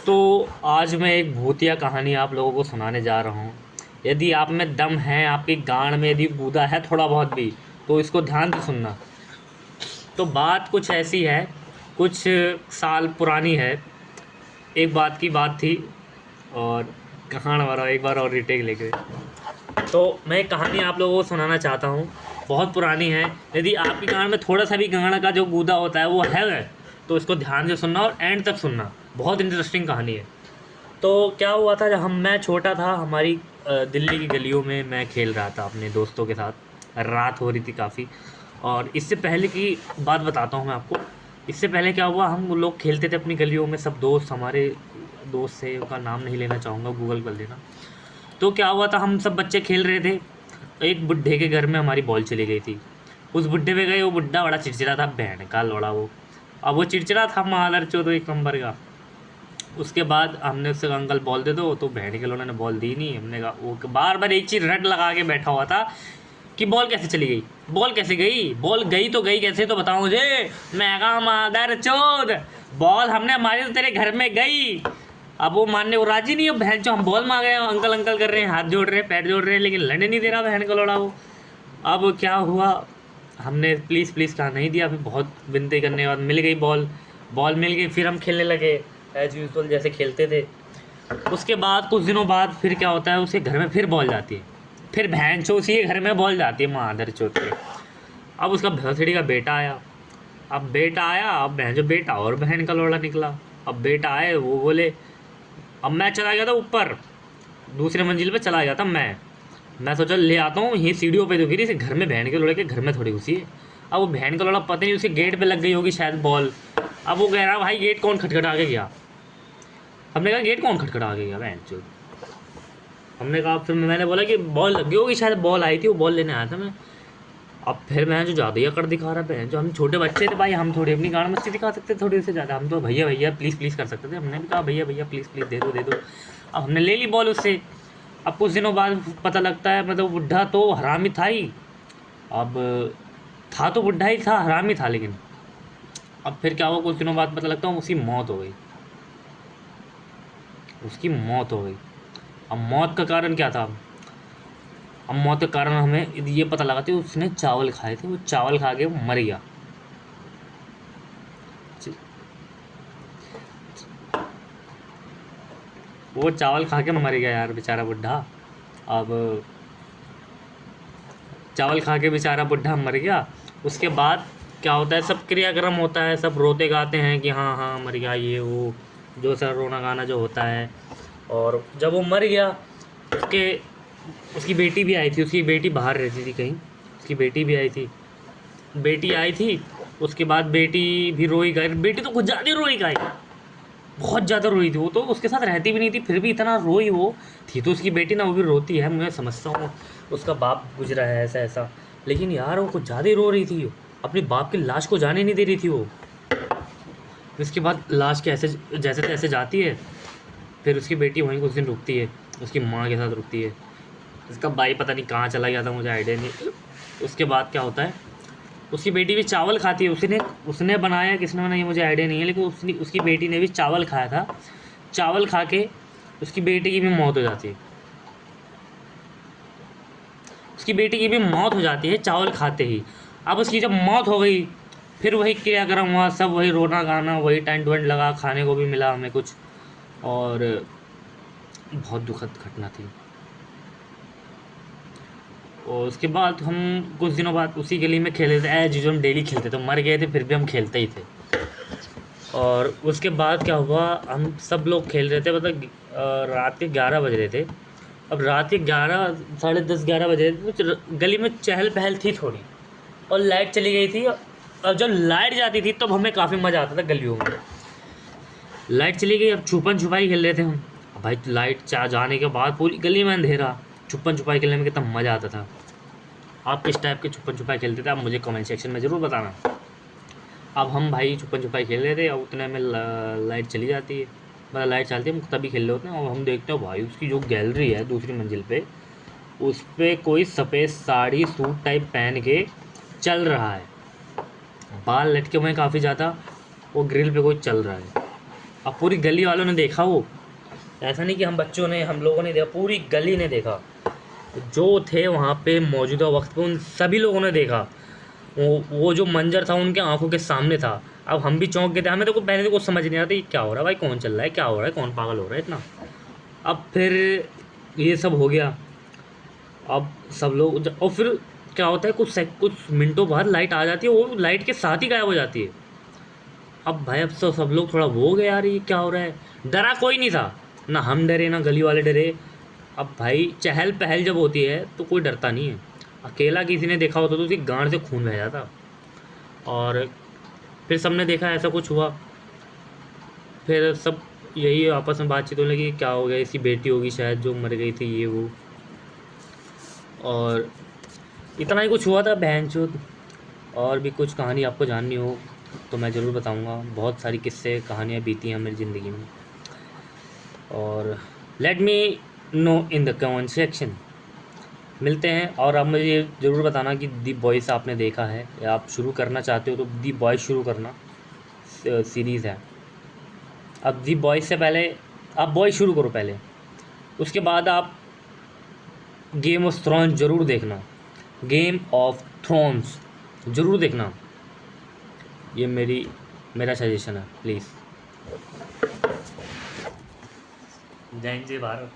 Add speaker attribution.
Speaker 1: तो आज मैं एक भूतिया कहानी आप लोगों को सुनाने जा रहा हूँ। यदि आप में दम है, आपकी गांड में यदि गूदा है थोड़ा बहुत भी, तो इसको ध्यान से सुनना। तो बात कुछ ऐसी है, कुछ साल पुरानी है। एक बात की बात थी और कहानी वाला एक बार और रिटेक लेके। तो मैं एक कहानी आप लोगों को सुनाना चाहता हूँ। बहुत पुरानी है। यदि आपकी गांड में थोड़ा सा भी गांड का जो गूदा होता है वो है, तो इसको ध्यान से सुनना और एंड तक सुनना। बहुत इंटरेस्टिंग कहानी है। तो क्या हुआ था, जब मैं छोटा था, हमारी दिल्ली की गलियों में मैं खेल रहा था अपने दोस्तों के साथ। रात हो रही थी काफ़ी। और इससे पहले की बात बताता हूँ मैं आपको। इससे पहले क्या हुआ, हम लोग खेलते थे अपनी गलियों में, सब दोस्त हमारे दोस्त से, उनका नाम नहीं लेना चाहूँगा, गूगल कर लेना। तो क्या हुआ था, हम सब बच्चे खेल रहे थे। एक बुड्ढे के घर में हमारी बॉल चली गई थी। उस बुड्ढे पे गए, वो बुड्ढा बड़ा चिड़चिड़ा था, बहन का लोड़ा वो। अब वो चिड़चिड़ा था मादर चौदह एक नंबर का। उसके बाद हमने उससे कहा अंकल बॉल दे दो, तो बहन के लोगों ने बॉल दी नहीं। हमने कहा, वो बार बार एक चीज़ रट लगा के बैठा हुआ था कि बॉल कैसे चली गई, बॉल कैसे गई, बॉल गई तो गई कैसे, तो बताओ मुझे। मैं कहा मादर चोद, बॉल हमने मारी तो तेरे घर में गई। अब वो मानने को राजी नहीं है, बहन जो हम बॉल मांग रहे हैं, अंकल अंकल कर रहे हैं, हाथ जोड़ रहे हैं, पैर जोड़ रहे हैं, लेकिन लड़ने नहीं दे रहा बहन का लोड़ा वो। अब क्या हुआ, हमने प्लीज़ प्लीज़ कहा, नहीं दिया। फिर बहुत विनती करने के बाद मिल गई बॉल। बॉल मिल गई, फिर हम खेलने लगे एज यूजल जैसे खेलते थे। उसके बाद कुछ दिनों बाद फिर क्या होता है, उसके घर में फिर बॉल जाती है। फिर बहन चो उसी के घर में बॉल जाती है मादर चौथ के। अब उसका भसड़ी का बेटा आया। अब बेटा आया, अब बहन जो बेटा और बहन का लोड़ा निकला। अब बेटा आए, वो बोले, अब मैं चला गया था ऊपर, दूसरे मंजिल पे चला गया था मैं सोचा ले आता हूँ, ये सीढ़ियों पे तो गिरी, इसे घर में बहन के लोड़े के घर में थोड़ी घुसी है। अब वो बहन का लोड़ा पता नहीं उसके गेट पे लग गई होगी शायद बॉल। अब वो कह रहा भाई गेट कौन खटखटा के गया। हमने कहा गेट कौन खटखटा के गया बहन चो। हमने कहा, फिर मैंने बोला कि बॉल लग गई होगी शायद, बॉल आई थी, वो बॉल लेने आया था मैं। अब फिर मैं जो ज़्यादा ही अकड़ दिखा रहा बहन जो, हम छोटे बच्चे थे भाई, हम थोड़ी अपनी गाड़ मस्ती दिखा सकते थे थोड़ी से ज़्यादा, हम तो भैया भैया प्लीज़ प्लीज़ कर सकते थे। हमने भी कहा भैया भैया प्लीज़ प्लीज़ दे दो दे दो। अब हमने ले ली बॉल उससे। अब कुछ दिनों बाद पता लगता है, मतलब बुढ़ा तो हरामी था ही। अब था तो बुढ़ा ही था, हरामी था, लेकिन अब फिर क्या हुआ, कुछ दिनों बाद पता लगता है उसकी मौत हो गई। उसकी मौत हो गई। अब मौत का कारण क्या था, अब मौत का कारण हमें ये पता लगा था, उसने चावल खाए थे, वो चावल खा के मर गया। वो चावल खा के मर गया यार बेचारा बुढ़ा। अब चावल खा के बेचारा बुढ़ा मर गया। उसके बाद क्या होता है, सब क्रियाक्रम होता है, सब रोते गाते हैं कि हाँ हाँ मर गया ये वो, जो सर रोना गाना जो होता है। और जब वो मर गया, उसके उसकी बेटी भी आई थी। उसकी बेटी बाहर रहती थी कहीं, उसकी बेटी भी आई थी। बेटी आई थी, उसके बाद बेटी भी रोई गई। बेटी तो कुछ ज़्यादा रोई गई, बहुत ज़्यादा रोई थी। वो तो उसके साथ रहती भी नहीं थी, फिर भी इतना रोई वो। थी तो उसकी बेटी ना, वो भी रोती है, मैं समझता हूँ उसका बाप गुजरा है ऐसा ऐसा, लेकिन यार वो कुछ ज़्यादा ही रो रही थी। अपने बाप की लाश को जाने नहीं दे रही थी वो। उसके बाद लाश के ऐसे जैसे तैसे जाती है। फिर उसकी बेटी वहीं कुछ दिन रुकती है, उसकी माँ के साथ रुकती है। उसका भाई पता नहीं कहाँ चला गया था, मुझे आइडिया नहीं। उसके बाद क्या होता है, उसकी बेटी भी चावल खाती है। उसने उसने बनाया, किसने बनाया मुझे आइडिया नहीं है, लेकिन उसकी बेटी ने भी चावल खाया था। चावल खा के उसकी बेटी की भी मौत हो जाती है। उसकी बेटी की भी मौत हो जाती है चावल खाते ही। अब उसकी जब मौत हो गई, फिर वही क्रियाक्रम हुआ, सब वही रोना गाना, वही टेंट वेंट लगा, खाने को भी मिला हमें कुछ। और बहुत दुखद घटना थी। और उसके बाद हम कुछ दिनों बाद उसी गली में खेले थे एज यूजुअल, हम डेली खेलते थे। मर गए थे फिर भी हम खेलते ही थे। और उसके बाद क्या हुआ, हम सब लोग खेल रहे थे, मतलब रात के 11 बज रहे थे। अब रात के 11 साढ़े 10 11 बज रहे थे, तो गली में चहल पहल थी थोड़ी, और लाइट चली गई थी। और जब लाइट जाती थी तब हमें काफ़ी मज़ा आता था गलियों में। लाइट चली गई, अब छुपन छुपाई खेल रहे थे हम। अब भाई लाइट जाने के बाद पूरी गली में अंधेरा, छुपन छुपाई खेलने में कितना मज़ा आता था। आप किस टाइप के छुपन छुपाई खेलते थे, आप मुझे कमेंट सेक्शन में ज़रूर बताना। अब हम भाई छुपन छुपाई खेल रहे थे, और उतने में लाइट चली जाती है। मतलब लाइट चलती है, हम तभी खेल रहे होते हैं, और हम देखते हैं भाई उसकी जो गैलरी है दूसरी मंजिल पे, उस पर कोई सफ़ेद साड़ी सूट टाइप पहन के चल रहा है, बाल लटके हुए हैं काफ़ी ज़्यादा, वो ग्रिल पे कोई चल रहा है। अब पूरी गली वालों ने देखा वो, ऐसा नहीं कि हम बच्चों ने, हम लोगों ने देखा, पूरी गली ने देखा, जो थे वहाँ पे मौजूदा वक्त पे उन सभी लोगों ने देखा। वो जो मंजर था उनके आंखों के सामने था। अब हम भी चौंक गए थे, हमें तो पहले तो कुछ समझ नहीं आता ये क्या हो रहा है भाई, कौन चल रहा है, क्या हो रहा है, कौन पागल हो रहा है इतना। अब फिर ये सब हो गया। अब सब लोग और फिर क्या होता है, कुछ मिनटों बाद लाइट आ जाती है, वो लाइट के साथ ही गायब हो जाती है। अब भाई अब तो सब लोग थोड़ा वो हो गए, यार ये क्या हो रहा है। डरा कोई नहीं था, ना हम डरे ना गली वाले डरे। अब भाई चहल पहल जब होती है तो कोई डरता नहीं है। अकेला किसी ने देखा होता तो उसकी गांड से खून बह जाता। और फिर सबने देखा ऐसा कुछ हुआ। फिर सब यही आपस में बातचीत होने लगी, क्या हो गया, इसकी बेटी होगी शायद जो मर गई थी, ये वो। और इतना ही कुछ हुआ था बहनचोद। और भी कुछ कहानी आपको जाननी हो तो मैं ज़रूर बताऊंगा। बहुत सारी किस्से कहानियाँ बीती हैं मेरी ज़िंदगी में। और let me know in the comment section. मिलते हैं। और आप मुझे ये ज़रूर बताना कि दी बॉयज़ आपने देखा है या आप शुरू करना चाहते हो तो दी बॉयज़ शुरू करना। सीरीज़ है। अब दी बॉयज़ से पहले आप बॉयज़ शुरू करो पहले, उसके बाद आप गेम ऑफ थ्रोन्स ज़रूर देखना। गेम ऑफ थ्रोन्स ज़रूर देखना। ये मेरा सजेशन है, प्लीज़। जय हिंद, जय भारत।